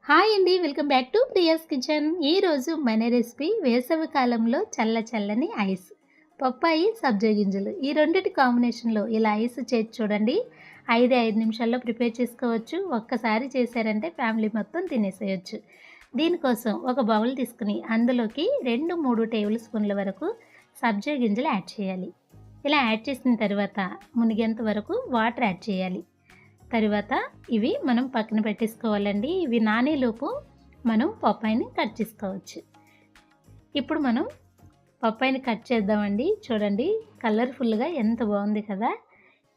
Hi అండి. Welcome back to Priya's kitchen. ఈరోజు మన రెసిపీ వేసవి కాలంలో చల్లని ఐస్. పప్పాయి, సబ్జా గింజలు ఈ రెండిటి కాంబినేషన్‌లో ఇలా ఐస్ చేసి చూడండి. 5 నిమిషాల్లో ప్రిపేర్ చేసుకోవచ్చు. ఒక్కసారి చేశారంటే ఫ్యామిలీ మొత్తం తినేసేయొచ్చు. దీనికోసం ఒక బౌల్ తీసుకుని అందులోకి 2, 3 టేబుల్ స్పూన్ల వరకు సబ్జా గింజలు యాడ్ చేయాలి. ఇలా యాడ్ చేసిన తర్వాత మునిగేంత వరకు వాటర్ యాడ్ చేయాలి. తరువాత ఇవి మనం పక్కన పెట్టేసుకోవాలండి. ఇవి నానేలోపు మనం పప్పాయిని కట్ చేసుకోవచ్చు. ఇప్పుడు మనం పప్పాయిని కట్ చేద్దామండి. చూడండి కలర్ఫుల్గా ఎంత బాగుంది కదా.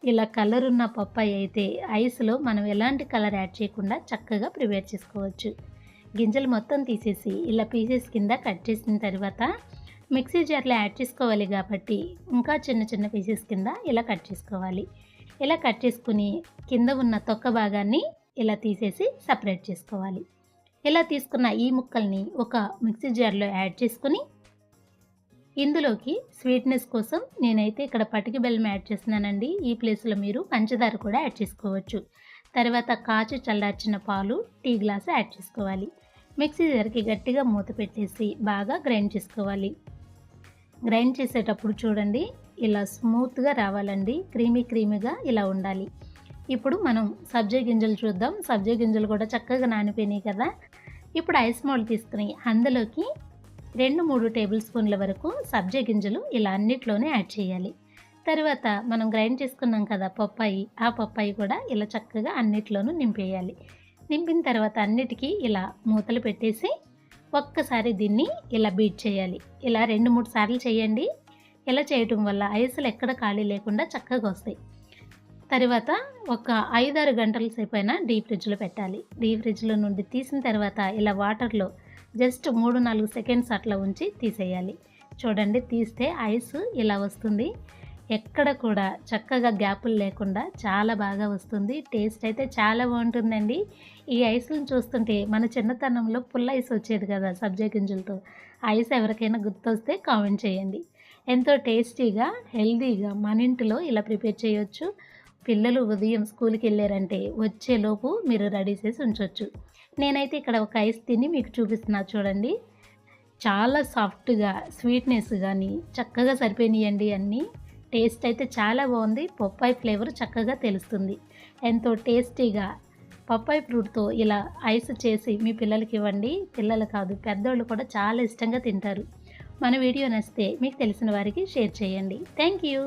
ఇలా కలర్ ఉన్న పప్పాయి అయితే ఐస్లో మనం ఎలాంటి కలర్ యాడ్ చేయకుండా చక్కగా ప్రిపేర్ చేసుకోవచ్చు. గింజలు మొత్తం తీసేసి ఇలా పీసెస్ కింద కట్ చేసిన తర్వాత మిక్సీ జార్లో యాడ్ చేసుకోవాలి కాబట్టి ఇంకా చిన్న చిన్న పీసెస్ కింద ఇలా కట్ చేసుకోవాలి. ఇలా కట్ చేసుకుని కింద ఉన్న తొక్క భాగాన్ని ఇలా తీసేసి సపరేట్ చేసుకోవాలి. ఇలా తీసుకున్న ఈ ముక్కల్ని ఒక మిక్సీ జార్లో యాడ్ చేసుకుని ఇందులోకి స్వీట్నెస్ కోసం నేనైతే ఇక్కడ పటికి బెల్లం యాడ్ చేస్తున్నానండి. ఈ ప్లేస్లో మీరు పంచదార కూడా యాడ్ చేసుకోవచ్చు. తర్వాత కాచి చల్లార్చిన పాలు టీ గ్లాసు యాడ్ చేసుకోవాలి. మిక్సీ జార్కి గట్టిగా మూత పెట్టేసి బాగా గ్రైండ్ చేసుకోవాలి. గ్రైండ్ చేసేటప్పుడు చూడండి ఇలా స్మూత్గా రావాలండి. క్రీమీగా ఇలా ఉండాలి. ఇప్పుడు మనం సబ్జా గింజలు చూద్దాం. సబ్జా గింజలు కూడా చక్కగా నానిపోయినాయి కదా. ఇప్పుడు ఐస్ మౌల్డ్ తీసుకుని అందులోకి 2, 3 టేబుల్ స్పూన్ల వరకు సబ్జా గింజలు ఇలా అన్నిట్లోనే యాడ్ చేయాలి. తర్వాత మనం గ్రైండ్ చేసుకున్నాం కదా పప్పాయి, ఆ పప్పాయి కూడా ఇలా చక్కగా అన్నిట్లోనూ నింపేయాలి. నింపిన తర్వాత అన్నిటికీ ఇలా మూతలు పెట్టేసి ఒక్కసారి దీన్ని ఇలా బీట్ చేయాలి. ఇలా 2, 3 సార్లు చేయండి. ఇలా చేయటం వల్ల ఐసులు ఎక్కడ ఖాళీ లేకుండా చక్కగా వస్తాయి. తర్వాత ఒక 5-6 గంటల సేపు అయినా డీప్ ఫ్రిడ్జ్లో పెట్టాలి. డీప్ ఫ్రిడ్జ్లో నుండి తీసిన తర్వాత ఇలా వాటర్లో జస్ట్ 3-4 సెకండ్స్ అట్లా ఉంచి తీసేయాలి. చూడండి తీస్తే ఐస్ ఇలా వస్తుంది. ఎక్కడ కూడా చక్కగా గ్యాపులు లేకుండా చాలా బాగా వస్తుంది. టేస్ట్ అయితే చాలా బాగుంటుందండి. ఈ ఐస్లను చూస్తుంటే మన చిన్నతనంలో పుల్ల ఐస్ వచ్చేది కదా సబ్జా గింజలతో. ఐస్ ఎవరికైనా గుర్తొస్తే కామెంట్ చేయండి. ఎంతో టేస్టీగా హెల్తీగా మన ఇంటిలో ఇలా ప్రిపేర్ చేయొచ్చు. పిల్లలు ఉదయం స్కూల్కి వెళ్ళారంటే వచ్చేలోపు మీరు రెడీ చేసి ఉంచవచ్చు. నేనైతే ఇక్కడ ఒక ఐస్ తిని మీకు చూపిస్తున్నా చూడండి. చాలా సాఫ్ట్గా స్వీట్నెస్ కానీ చక్కగా సరిపోయినాయండి అన్నీ. టేస్ట్ అయితే చాలా బాగుంది. పప్పాయి ఫ్లేవర్ చక్కగా తెలుస్తుంది. ఎంతో టేస్టీగా పప్పాయి ఫ్రూట్తో ఇలా ఐస్ చేసి మీ పిల్లలకి ఇవ్వండి. పిల్లలు కాదు పెద్దోళ్ళు కూడా చాలా ఇష్టంగా తింటారు. మన వీడియో నచ్చితే మీకు తెలిసిన వారికి షేర్ చేయండి. Thank you.